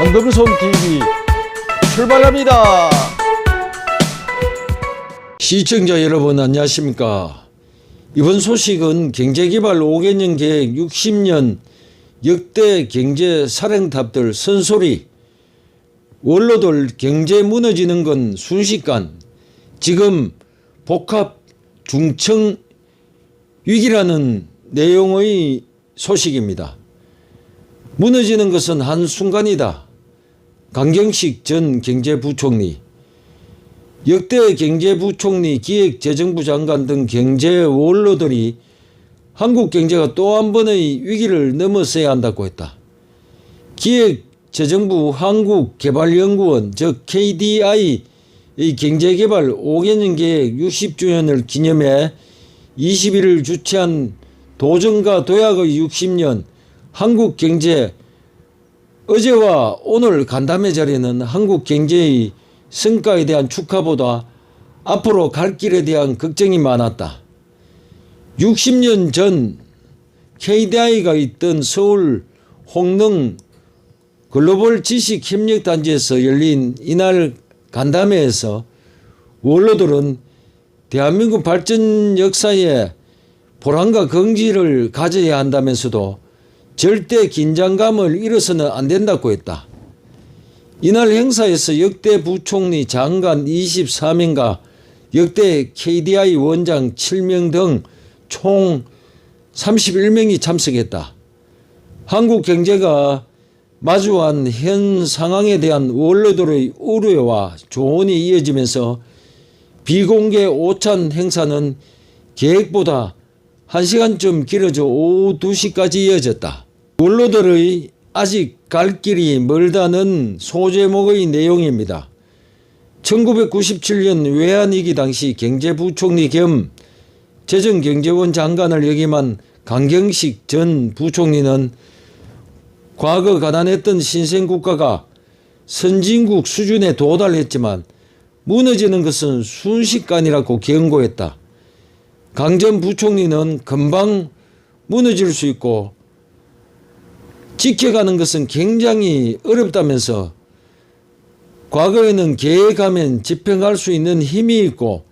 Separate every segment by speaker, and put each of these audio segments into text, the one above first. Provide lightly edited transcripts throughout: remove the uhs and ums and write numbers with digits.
Speaker 1: 황금손TV 출발합니다. 시청자 여러분 안녕하십니까. 이번 소식은 경제개발 5개년 계획 60년 역대 경제 사령탑들 선소리, 원로들 경제 무너지는 건 순식간, 지금 복합 중청 위기라는 내용의 소식입니다. 무너지는 것은 한순간이다. 강경식 전 경제부총리, 역대 경제부총리, 기획재정부 장관 등 경제 원로들이 한국 경제가 또 한 번의 위기를 넘어서야 한다고 했다. 기획재정부 한국개발연구원 즉 KDI의 경제개발 5개년 계획 60주년을 기념해 21일 주최한 도전과 도약의 60년 한국 경제, 어제와 오늘 간담회 자리는 한국 경제의 성과에 대한 축하보다 앞으로 갈 길에 대한 걱정이 많았다. 60년 전 KDI가 있던 서울 홍릉 글로벌 지식협력단지에서 열린 이날 간담회에서 원로들은 대한민국 발전 역사에 보람과 긍지를 가져야 한다면서도 절대 긴장감을 잃어서는 안 된다고 했다. 이날 행사에서 역대 부총리, 장관 24명과 역대 KDI 원장 7명 등 총 31명이 참석했다. 한국 경제가 마주한 현 상황에 대한 원로들의 우려와 조언이 이어지면서 비공개 오찬 행사는 계획보다 1시간쯤 길어져 오후 2시까지 이어졌다. 원로들의 아직 갈 길이 멀다는 소제목의 내용입니다. 1997년 외환위기 당시 경제부총리 겸 재정경제원 장관을 역임한 강경식 전 부총리는 과거 가난했던 신생국가가 선진국 수준에 도달했지만 무너지는 것은 순식간이라고 경고했다. 강 전 부총리는 금방 무너질 수 있고 지켜가는 것은 굉장히 어렵다면서 과거에는 계획하면 집행할 수 있는 힘이 있고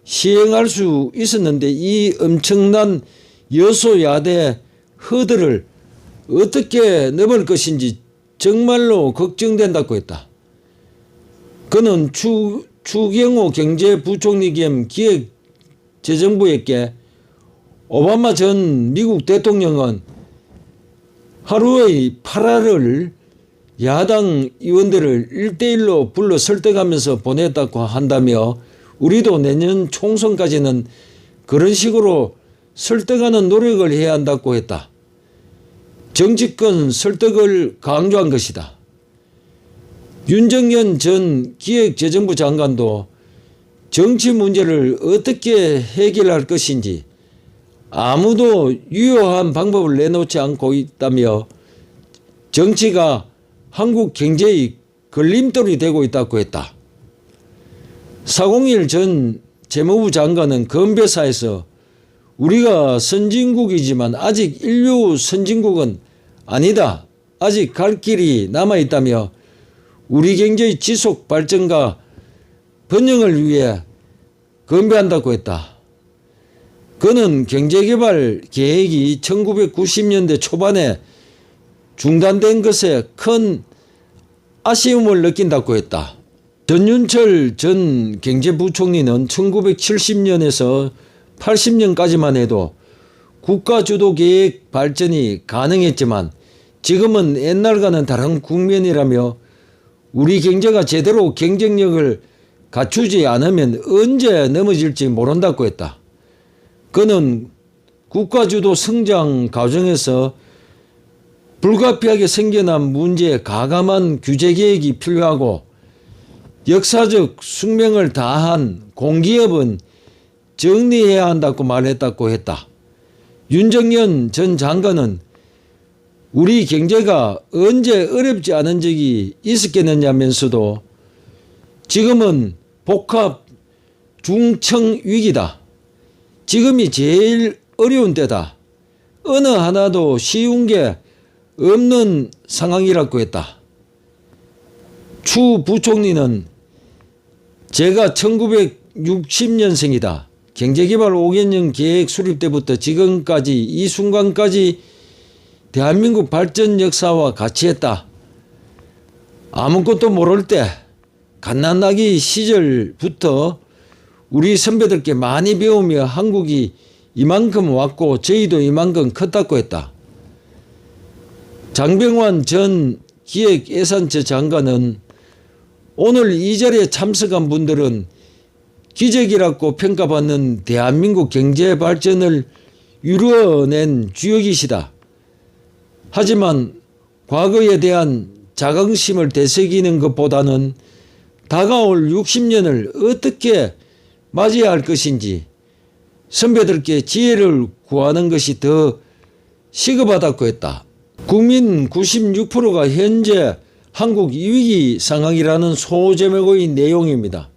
Speaker 1: 시행할 수 있었는데 이 엄청난 여소야대 허들을 어떻게 넘을 것인지 정말로 걱정된다고 했다. 그는 추경호 경제부총리 겸 기획재정부에게 오바마 전 미국 대통령은 하루의 8화를 야당 의원들을 1대1로 불러 설득하면서 보냈다고 한다며 우리도 내년 총선까지는 그런 식으로 설득하는 노력을 해야 한다고 했다. 정치권 설득을 강조한 것이다. 윤정현 전 기획재정부 장관도 정치 문제를 어떻게 해결할 것인지 아무도 유효한 방법을 내놓지 않고 있다며 정치가 한국 경제의 걸림돌이 되고 있다고 했다. 401 전 재무부 장관은 건배사에서 우리가 선진국이지만 아직 인류 선진국은 아니다. 아직 갈 길이 남아있다며 우리 경제의 지속 발전과 번영을 위해 건배한다고 했다. 그는 경제개발 계획이 1990년대 초반에 중단된 것에 큰 아쉬움을 느낀다고 했다. 전윤철 전 경제부총리는 1970년에서 80년까지만 해도 국가주도계획 발전이 가능했지만 지금은 옛날과는 다른 국면이라며 우리 경제가 제대로 경쟁력을 갖추지 않으면 언제 넘어질지 모른다고 했다. 그는 국가주도 성장 과정에서 불가피하게 생겨난 문제에 가감한 규제개혁이 필요하고 역사적 숙명을 다한 공기업은 정리해야 한다고 말했다고 했다. 윤정현 전 장관은 우리 경제가 언제 어렵지 않은 적이 있었겠느냐면서도 지금은 복합 중청 위기다. 지금이 제일 어려운 때다. 어느 하나도 쉬운 게 없는 상황이라고 했다. 추 부총리는 제가 1960년생이다. 경제개발 5개년 계획 수립 때부터 지금까지 이 순간까지 대한민국 발전 역사와 같이 했다. 아무것도 모를 때 갓난아기 시절부터 우리 선배들께 많이 배우며 한국이 이만큼 왔고 저희도 이만큼 컸다고 했다. 장병완 전 기획예산처 장관은 오늘 이 자리에 참석한 분들은 기적이라고 평가받는 대한민국 경제 발전을 이루어낸 주역이시다. 하지만 과거에 대한 자긍심을 되새기는 것보다는 다가올 60년을 어떻게 맞이해야 할 것인지 선배들께 지혜를 구하는 것이 더 시급하다고 했다. 국민 96%가 현재 한국 위기 상황이라는 소제목의 내용입니다.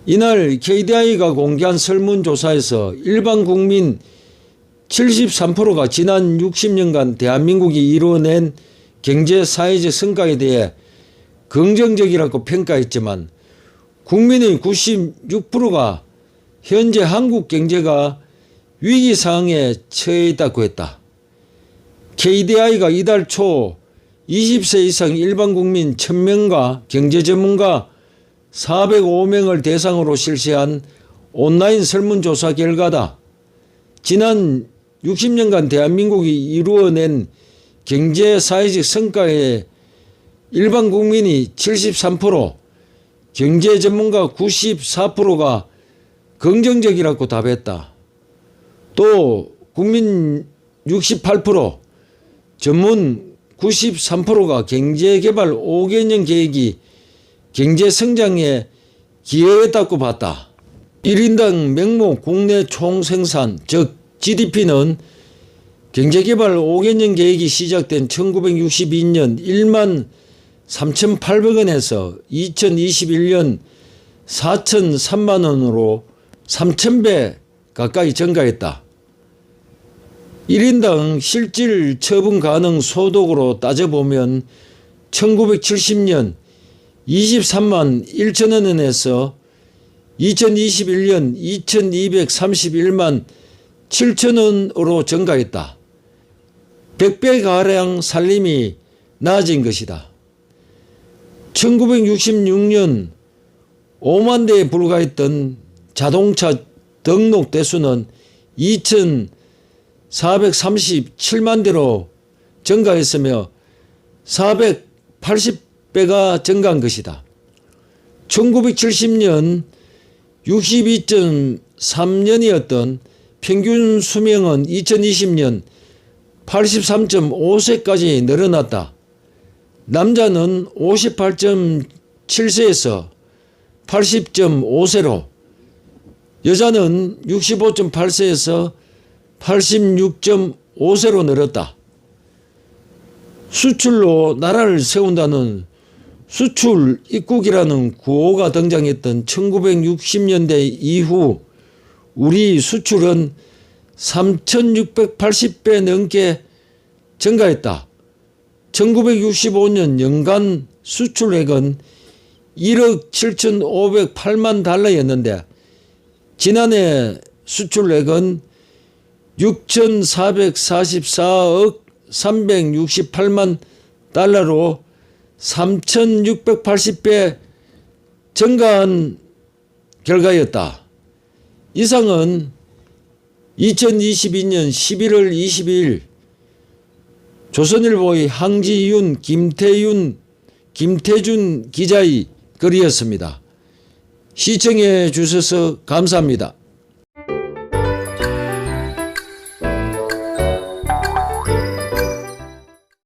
Speaker 1: 이날 KDI가 공개한 설문조사에서 일반 국민 73%가 지난 60년간 대한민국이 이루어낸 경제 사회적 성과에 대해 긍정적이라고 평가했지만 국민의 96%가 현재 한국 경제가 위기 상황에 처해 있다고 했다. KDI가 이달 초 20세 이상 일반 국민 1000명과 경제 전문가 405명을 대상으로 실시한 온라인 설문조사 결과다. 지난 60년간 대한민국이 이루어낸 경제 사회적 성과에 일반 국민이 73%, 경제 전문가 94%가 긍정적이라고 답했다. 또 국민 68%, 전문 93%가 경제개발 5개년 계획이 경제 성장에 기여했다고 봤다. 1인당 명목 국내 총생산 즉 GDP는 경제개발 5개년 계획이 시작된 1962년 1만 3,800원에서 2021년 4,003만 원으로 3,000배 가까이 증가했다. 1인당 실질 처분 가능 소득으로 따져보면 1970년 23만 1천 원에서 2021년 2231만 7천 원으로 증가했다. 100배가량 살림이 나아진 것이다. 1966년 5만 대에 불과했던 자동차 등록 대수는 2,437만 대로 증가했으며 480배가 증가한 것이다. 1970년 62.3년이었던 평균 수명은 2020년 83.5세까지 늘어났다. 남자는 58.7세에서 80.5세로, 여자는 65.8세에서 86.5세로 늘었다. 수출로 나라를 세운다는 수출 입국이라는 구호가 등장했던 1960년대 이후 우리 수출은 3,680배 넘게 증가했다. 1965년 연간 수출액은 1억 7,508만 달러였는데 지난해 수출액은 6,444억 368만 달러로 3,680배 증가한 결과였다. 이상은 2022년 11월 22일 조선일보의 항지윤, 김태준 기자의 글이었습니다. 시청해 주셔서 감사합니다.